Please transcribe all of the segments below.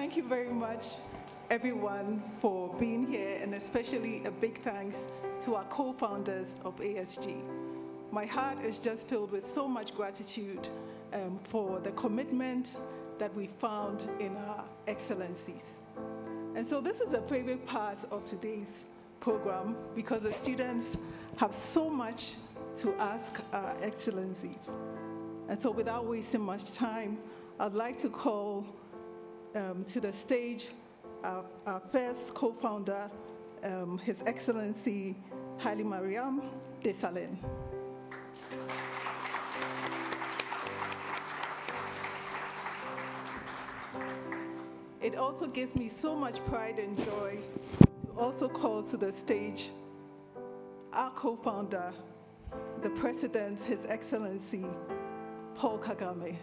Thank you very much, everyone, for being here, and especially a big thanks to our co-founders of ASG. My heart is just filled with so much gratitude for the commitment that we found in our excellencies. And so this is a favorite part of today's program because the students have so much to ask our excellencies. And so without wasting much time, I'd like to call to the stage our first co-founder, His Excellency Haile Mariam Desalegn. It also gives me so much pride and joy to also call to the stage our co-founder, the President, His Excellency Paul Kagame.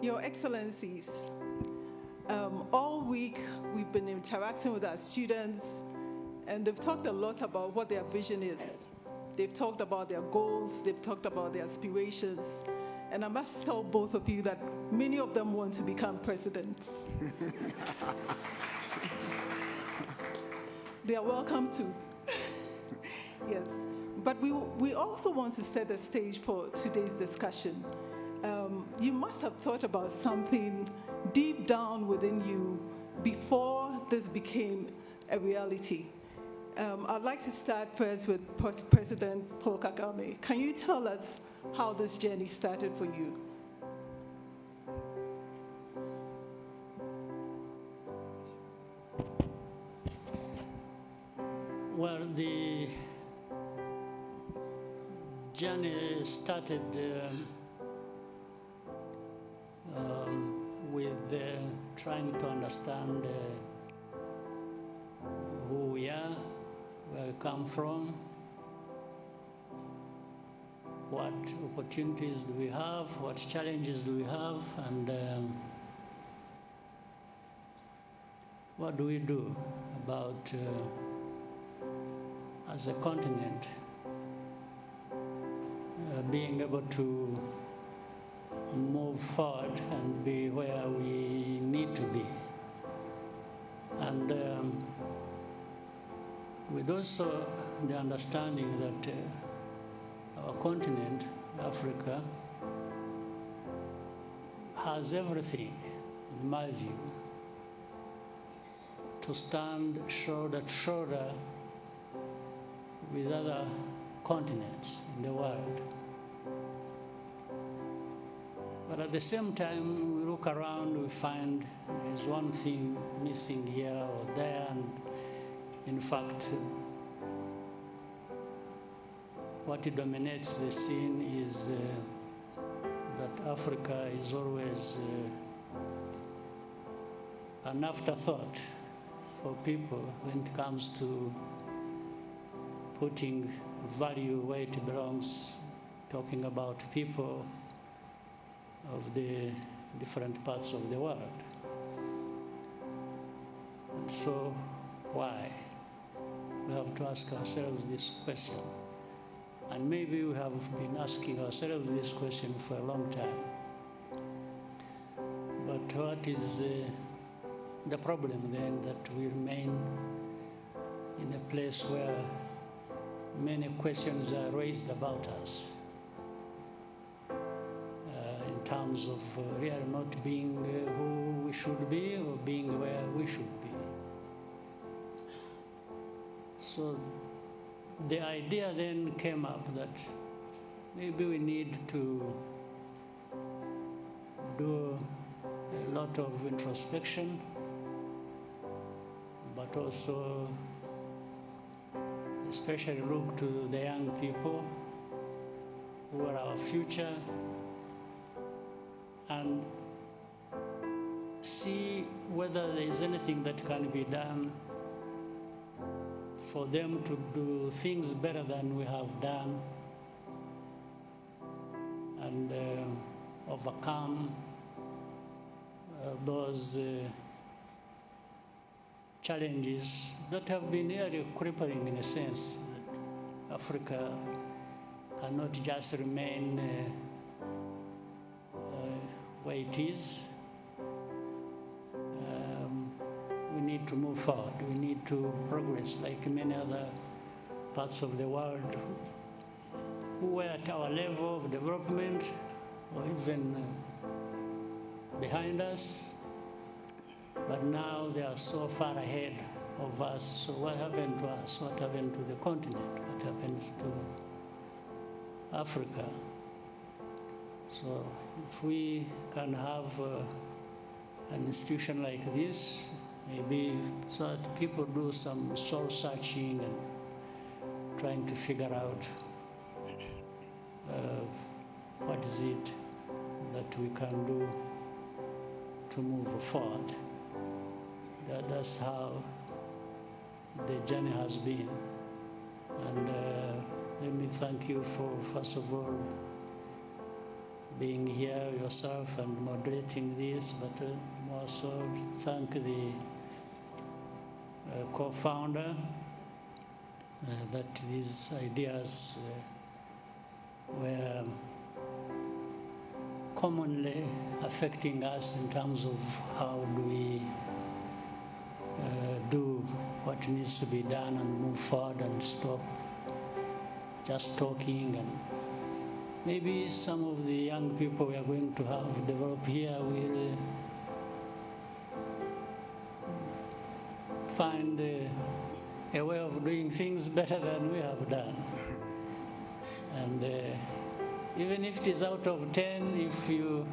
Your Excellencies, all week we've been interacting with our students, and they've talked a lot about what their vision is. They've talked about their goals, they've talked about their aspirations, and I must tell both of you that many of them want to become presidents. They are welcome to. Yes, but we also want to set the stage for today's discussion. You must have thought about something deep down within you before this became a reality. I'd like to start first with President Paul Kagame. Can you tell us how this journey started for you? Well, the journey started with trying to understand who we are, where we come from, what opportunities do we have, what challenges do we have, and what do we do about, as a continent, being able to move forward and be where we need to be. And with also the understanding that our continent, Africa, has everything, in my view, to stand shoulder to shoulder with other continents in the world. But at the same time, we look around, we find there's one thing missing here or there, and in fact, what dominates the scene is that Africa is always an afterthought for people when it comes to putting value where it belongs, talking about people of the different parts of the world. And so, why? We have to ask ourselves this question. And maybe we have been asking ourselves this question for a long time. But what is the problem then, that we remain in a place where many questions are raised about us? In terms of really not being who we should be or being where we should be. So the idea then came up that maybe we need to do a lot of introspection, but also especially look to the young people who are our future, and see whether there is anything that can be done for them to do things better than we have done, and overcome those challenges that have been really crippling in a sense that Africa cannot just remain where it is. We need to move forward. We need to progress like many other parts of the world who were at our level of development or even behind us, but now they are so far ahead of us. So what happened to us? What happened to the continent? What happened to Africa? So if we can have an institution like this, maybe so that people do some soul searching and trying to figure out what is it that we can do to move forward. That's how the journey has been. And let me thank you for, first of all, being here yourself and moderating this, but also thank the co-founder that these ideas were commonly affecting us in terms of how do we do what needs to be done and move forward and stop just talking. And maybe some of the young people we are going to have develop here will find a way of doing things better than we have done. And even if it is out of 10, if you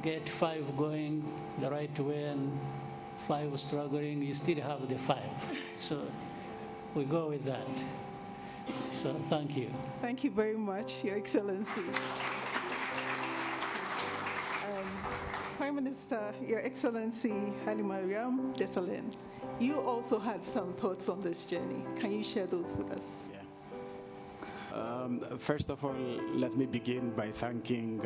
get 5 going the right way and 5 struggling, you still have the 5. So we go with that. So thank you. Thank you very much, Your Excellency. Prime Minister, Your Excellency Haile Mariam Desalegn, you also had some thoughts on this journey. Can you share those with us? First of all, let me begin by thanking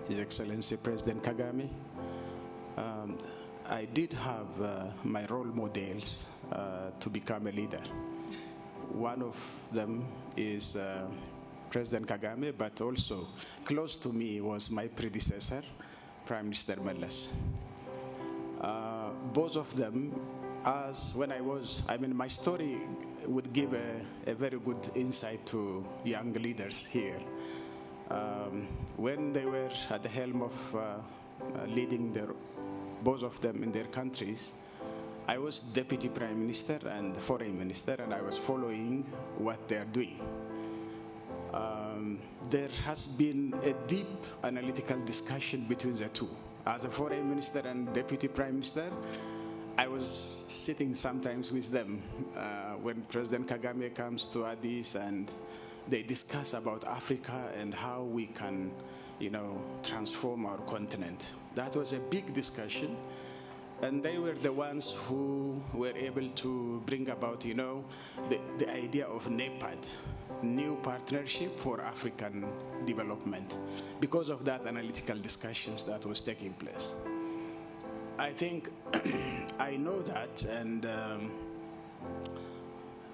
His Excellency President Kagame. I did have my role models to become a leader. One of them is President Kagame, but also close to me was my predecessor, Prime Minister Meles. Both of them, my story would give a very good insight to young leaders here. When they were at the helm of leading both of them in their countries, I was Deputy Prime Minister and Foreign Minister, and I was following what they're doing. There has been a deep analytical discussion between the two. As a Foreign Minister and Deputy Prime Minister, I was sitting sometimes with them when President Kagame comes to Addis, and they discuss about Africa and how we can, transform our continent. That was a big discussion. And they were the ones who were able to bring about, the idea of NEPAD, New Partnership for African Development, because of that analytical discussions that was taking place. I think I know that, and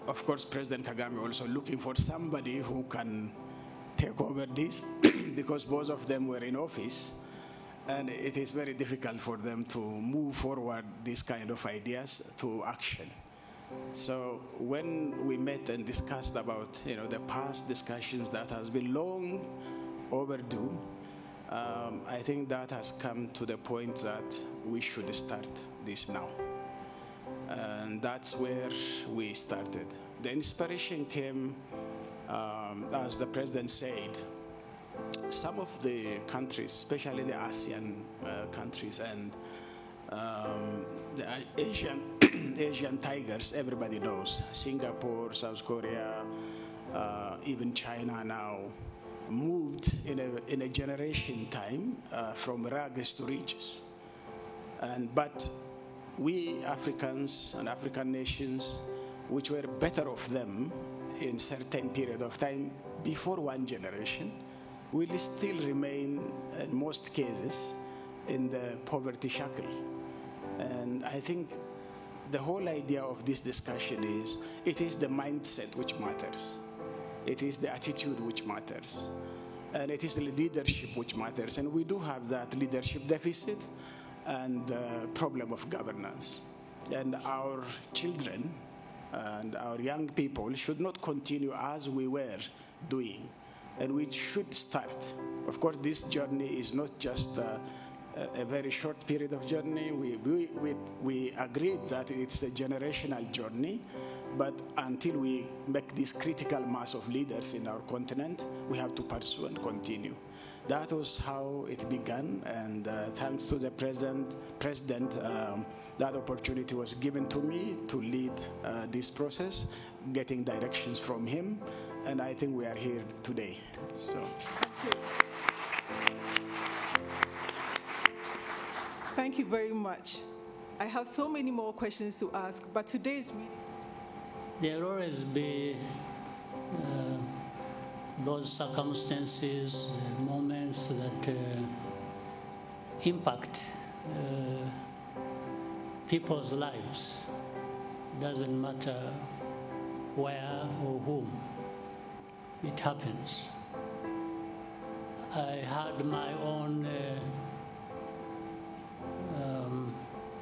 of course, President Kagame also looking for somebody who can take over this, because both of them were in office. And it is very difficult for them to move forward these kind of ideas to action. So when we met and discussed about the past discussions that has been long overdue, I think that has come to the point that we should start this now. And that's where we started. The inspiration came, as the President said, some of the countries, especially the ASEAN countries and the Asian tigers, everybody knows, Singapore, South Korea, even China now, moved in a generation time from rags to riches. But we Africans and African nations, which were better off them in certain period of time before one generation, will still remain, in most cases, in the poverty shackle. And I think the whole idea of this discussion is, it is the mindset which matters. It is the attitude which matters. And it is the leadership which matters. And we do have that leadership deficit and problem of governance. And our children and our young people should not continue as we were doing. And we should start. Of course, this journey is not just a very short period of journey. We agreed that it's a generational journey, but until we make this critical mass of leaders in our continent, we have to pursue and continue. That was how it began, and thanks to the president, that opportunity was given to me to lead this process, getting directions from him, and I think we are here today. So. Thank you very much. I have so many more questions to ask, but today's there will always be those circumstances, moments that impact people's lives. Doesn't matter where or whom it happens. I had my own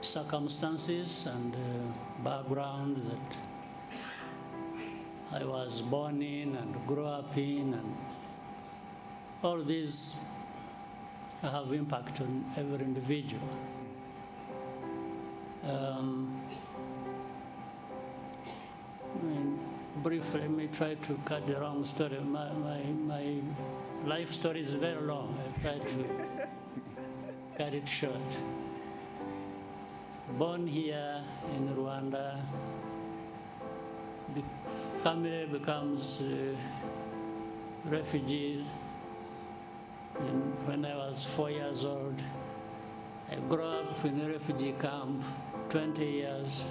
circumstances and background that I was born in and grew up in, and all these have impact on every individual. Briefly, let me try to cut the wrong story. My life story is very long. I try to cut it short. Born here in Rwanda, the family becomes refugees. When I was 4 years old, I grew up in a refugee camp, 20 years,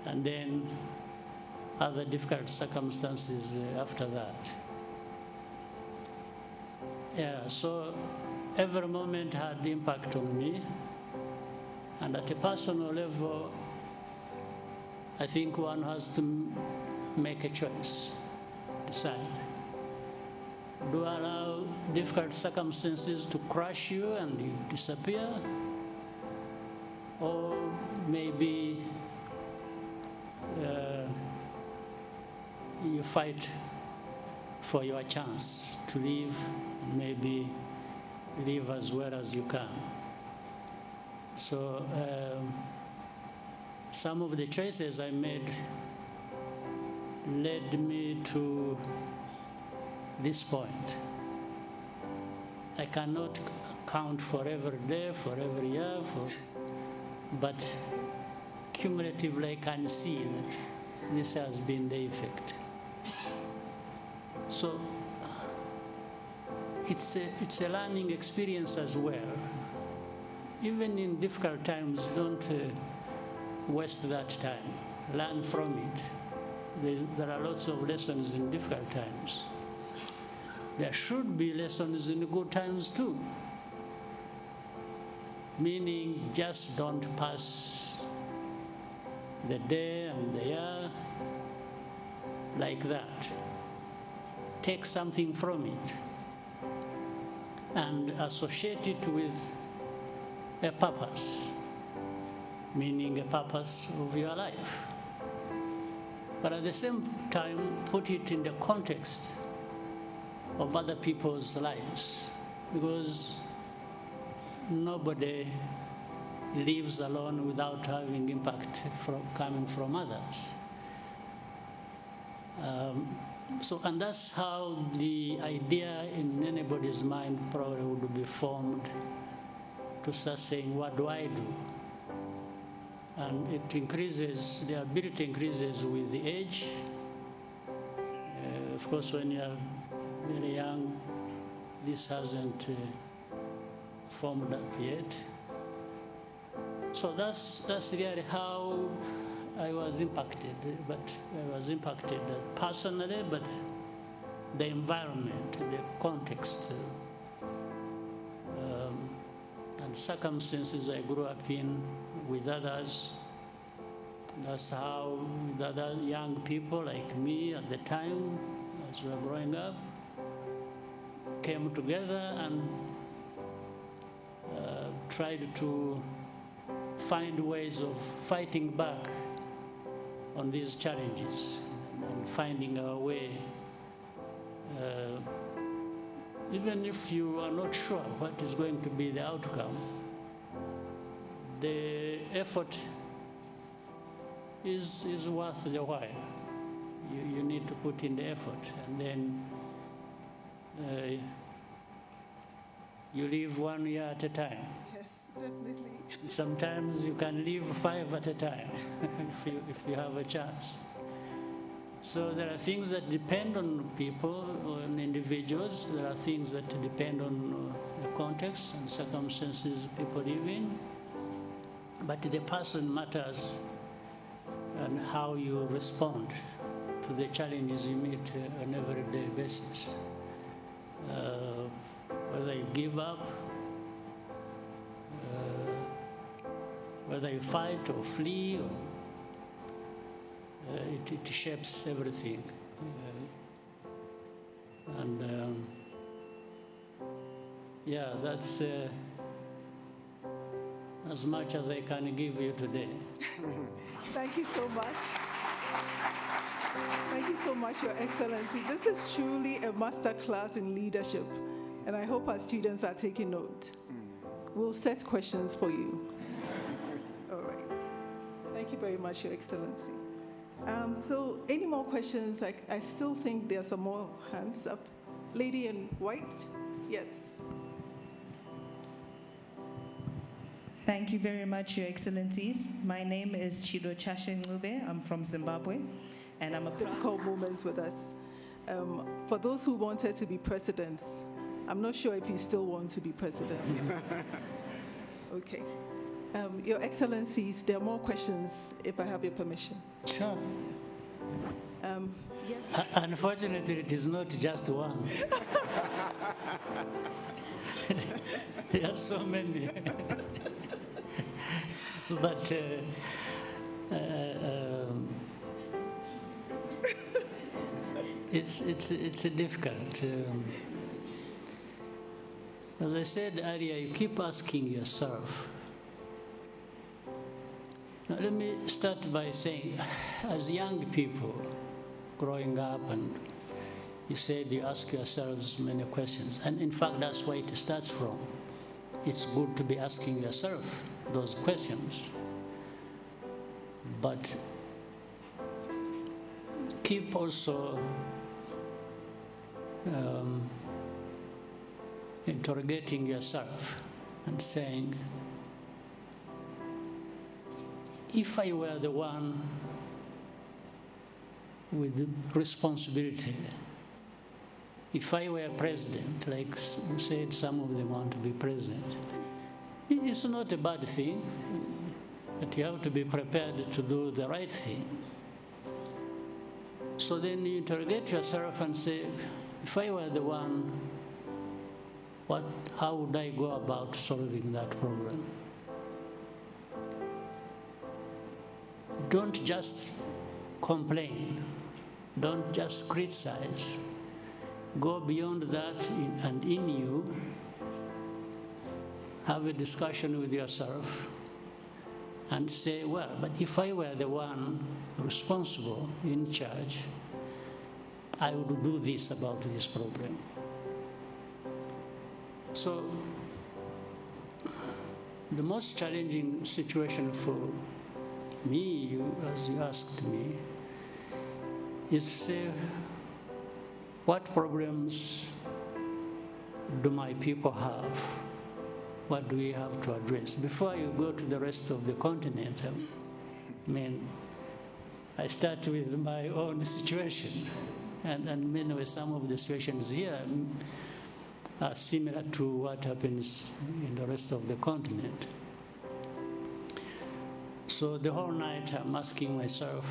and then other difficult circumstances after that. Yeah, so every moment had impact on me, and at a personal level, I think one has to make a choice, decide. Do I allow difficult circumstances to crush you and you disappear? Or maybe you fight for your chance to live, maybe live as well as you can. So some of the choices I made led me to this point. I cannot count for every day, for every year, but cumulatively I can see that this has been the effect. So it's a learning experience as well. Even in difficult times, don't waste that time. Learn from it. There are lots of lessons in difficult times. There should be lessons in good times too. Meaning, just don't pass the day and the year like that. Take something from it and associate it with a purpose, meaning a purpose of your life. But at the same time, put it in the context of other people's lives, because nobody lives alone without having impact coming from others. And that's how the idea in anybody's mind probably would be formed, to start saying, what do I do? And it increases, the ability increases with the age. Of course, when you're very young, this hasn't formed up yet. So that's really how I was impacted. But I was impacted personally, but the environment, the context, and circumstances I grew up in with others That's how the other young people like me at the time, as we were growing up, came together and tried to find ways of fighting back on these challenges and finding our way. Even if you are not sure what is going to be the outcome, the effort is worth the while. You need to put in the effort, and then you live 1 year at a time. Yes, definitely. Sometimes you can live 5 at a time if you have a chance. So there are things that depend on people, on individuals. There are things that depend on the context and circumstances people live in. But the person matters, and how you respond to the challenges you meet on an everyday basis. Whether you give up, whether you fight or flee, it shapes everything. Yeah, that's as much as I can give you today. Thank you so much. Thank you so much, Your Excellency. This is truly a master class in leadership, and I hope our students are taking note. We'll set questions for you. All right. Thank you very much, Your Excellency. So any more questions? I still think there's some more hands up. Lady in white? Yes. Thank you very much, Your Excellencies. My name is Chido Chashe Ngube. I'm from Zimbabwe, and I'm a typical moments with us. For those who wanted to be presidents, I'm not sure if you still want to be president. Okay. Your Excellencies, there are more questions, if I have your permission. Sure. Yes. Unfortunately, it is not just one. There are so many. But it's difficult. As I said earlier, you keep asking yourself. Now, let me start by saying, as young people growing up, and you said you ask yourselves many questions, and in fact that's where it starts from. It's good to be asking yourself those questions, but keep also interrogating yourself and saying, if I were the one with the responsibility, if I were president, like you said, some of them want to be president, it's not a bad thing, but you have to be prepared to do the right thing. So then you interrogate yourself and say, if I were the one, how would I go about solving that problem? Don't just complain. Don't just criticize. Go beyond that, and in you, have a discussion with yourself and say, well, but if I were the one responsible, in charge, I would do this about this problem. So the most challenging situation for me, as you asked me, is to say, what problems do my people have? What do we have to address? Before you go to the rest of the continent, I start with my own situation. And anyway, some of the situations here are similar to what happens in the rest of the continent. So the whole night I'm asking myself,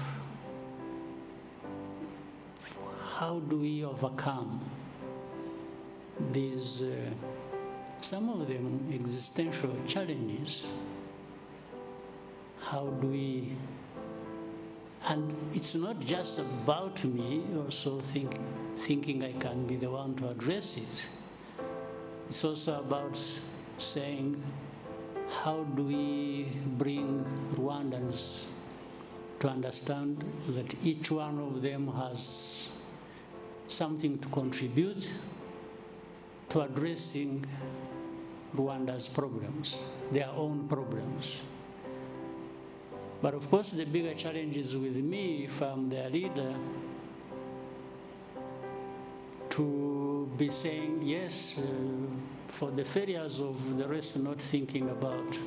how do we overcome these, some of them existential challenges? How do we And it's not just about me also thinking I can be the one to address it. It's also about saying, how do we bring Rwandans to understand that each one of them has something to contribute to addressing Rwanda's problems, their own problems. But of course, the bigger challenge is with me, if I'm their leader, to be saying yes for the failures of the rest, not thinking about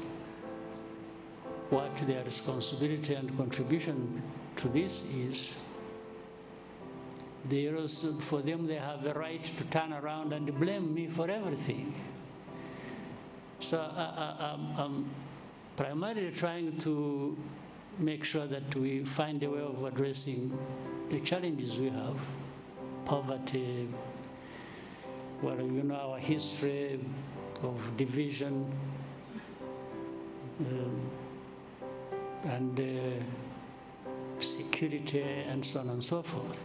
what their responsibility and contribution to this is. For them, they have the right to turn around and blame me for everything. So I'm primarily trying to make sure that we find a way of addressing the challenges we have. Poverty, well, you know, our history of division and security and so on and so forth.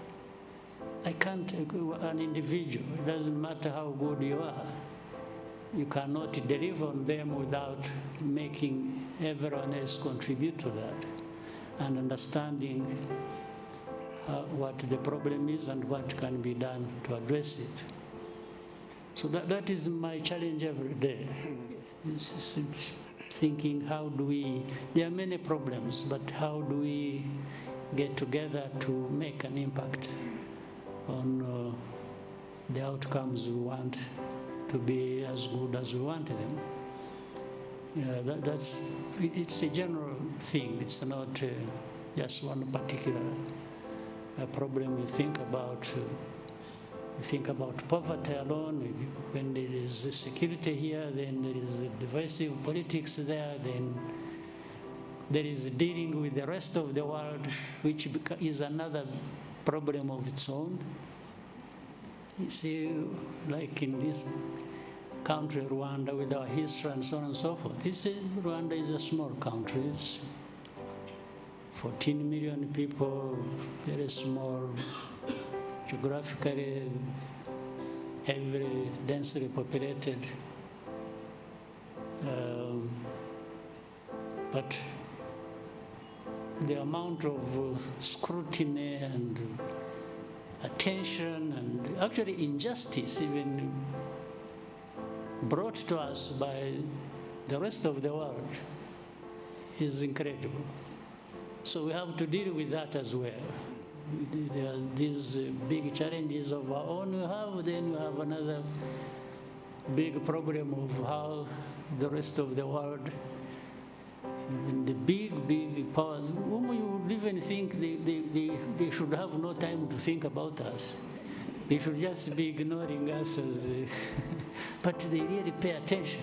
I can't, an individual, it doesn't matter how good you are, you cannot deliver on them without making everyone else contribute to that and understanding what the problem is and what can be done to address it. So that is my challenge every day. It's thinking, how do we, there are many problems, but how do we get together to make an impact on the outcomes we want to be as good as we want them. It's a general thing. It's not just one particular problem we think about. We think about poverty alone. When there is security here, then there is divisive politics there, then there is dealing with the rest of the world, which is another problem of its own. You see, like in this country, Rwanda, with our history and so on and so forth. Rwanda is a small country. It's 14 million people, very small, geographically heavily, densely populated. But the amount of scrutiny and attention and actually injustice even brought to us by the rest of the world is incredible. So we have to deal with that as well. There are these big challenges of our own we have, then we have another big problem of how the rest of the world, and the big powers, whom you would even think they should have no time to think about us. They should just be ignoring us as, but they really pay attention.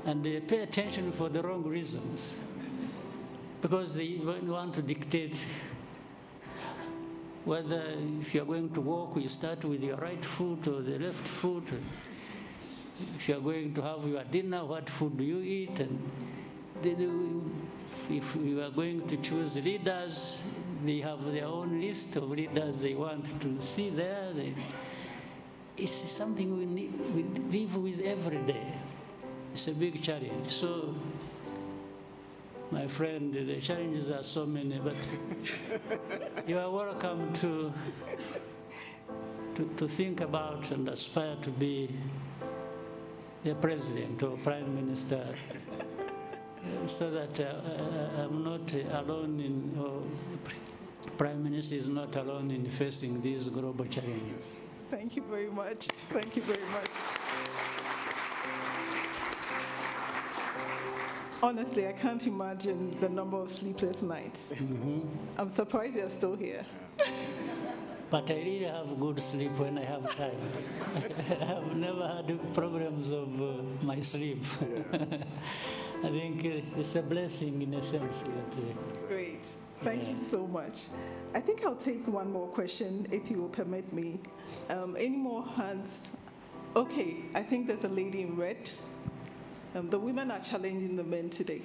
And they pay attention for the wrong reasons. Because they want to dictate whether if you're going to walk, you start with your right foot or the left foot. If you're going to have your dinner, what food do you eat? And if you are going to choose leaders, they have their own list of leaders they want to see there. It's something we live with every day. It's a big challenge. So, my friend, the challenges are so many, but you are welcome to think about and aspire to be a president or prime minister, so that I'm not alone or prime minister is not alone in facing these global challenges. Thank you very much. Thank you very much. Honestly, I can't imagine the number of sleepless nights. Mm-hmm. I'm surprised you're still here. But I really have good sleep when I have time. I've never had problems of my sleep. Yeah. I think it's a blessing in a sense. Great. Thank you so much. I think I'll take one more question, if you will permit me. Any more hands? Okay, I think there's a lady in red. The women are challenging the men today.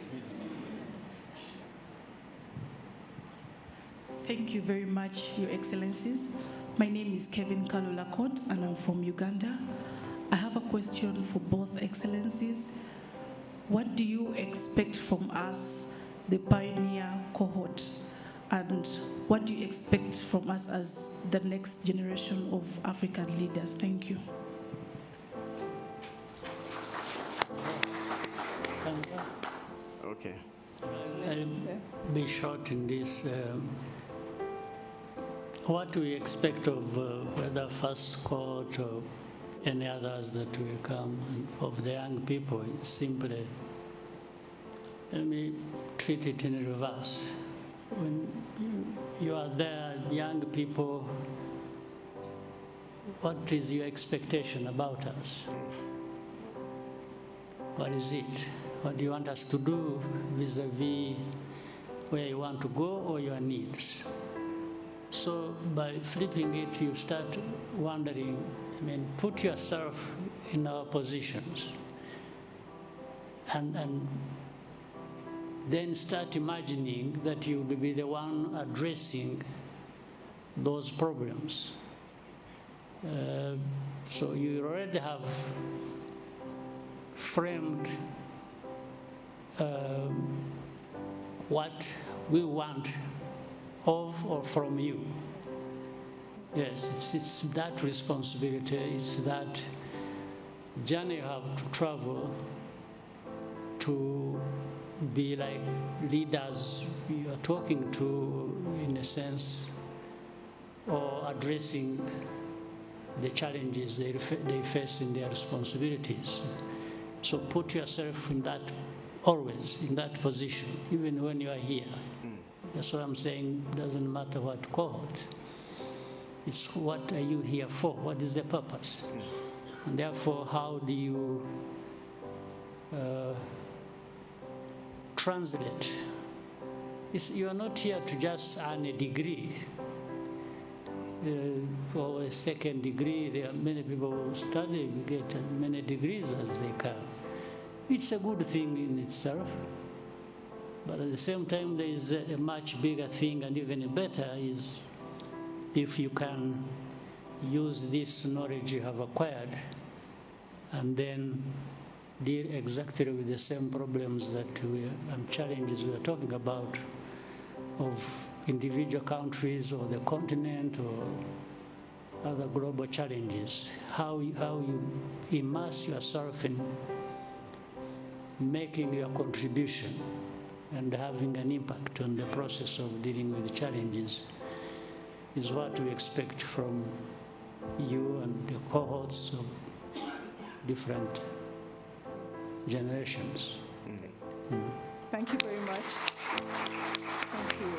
Thank you very much, Your Excellencies. My name is Kevin Kalulakot, and I'm from Uganda. I have a question for both Excellencies. What do you expect from us, the pioneer cohort, and what do you expect from us as the next generation of African leaders? Thank you. Okay. I'll be short in this. What we expect of whether first cohort or any others that will come of the young people is simply, let me treat it in reverse. When you are there, young people, what is your expectation about us? What is it? What do you want us to do vis-a-vis where you want to go or your needs? So by flipping it, you start wondering, put yourself in our positions and then start imagining that you will be the one addressing those problems. So you already have framed what we want of or from you. Yes, it's that responsibility, it's that journey you have to travel to be like leaders you are talking to, in a sense, or addressing the challenges they face in their responsibilities. So put yourself in that, always in that position, even when you are here. That's what I'm saying. Doesn't matter what cohort. It's what are you here for? What is the purpose? And therefore, how do you translate? You are not here to just earn a degree or a second degree. There are many people who study, get as many degrees as they can. It's a good thing in itself. But at the same time, there is a much bigger thing, and even better is if you can use this knowledge you have acquired and then deal exactly with the same problems that and challenges we are talking about of individual countries or the continent or other global challenges. How you immerse yourself in making your contribution and having an impact on the process of dealing with the challenges is what we expect from you and the cohorts of different generations. Thank you very much. Thank you.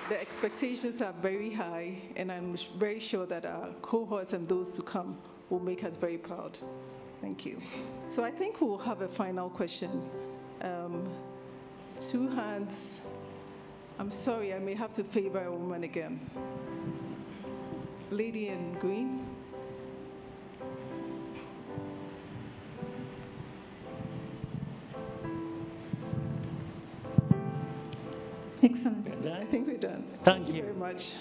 The expectations are very high, and I'm very sure that our cohorts and those to come will make us very proud. Thank you. So I think we'll have a final question. Two hands. I'm sorry, I may have to favor a woman again. Lady in green. Excellent. I think we're done. Thank you Very much.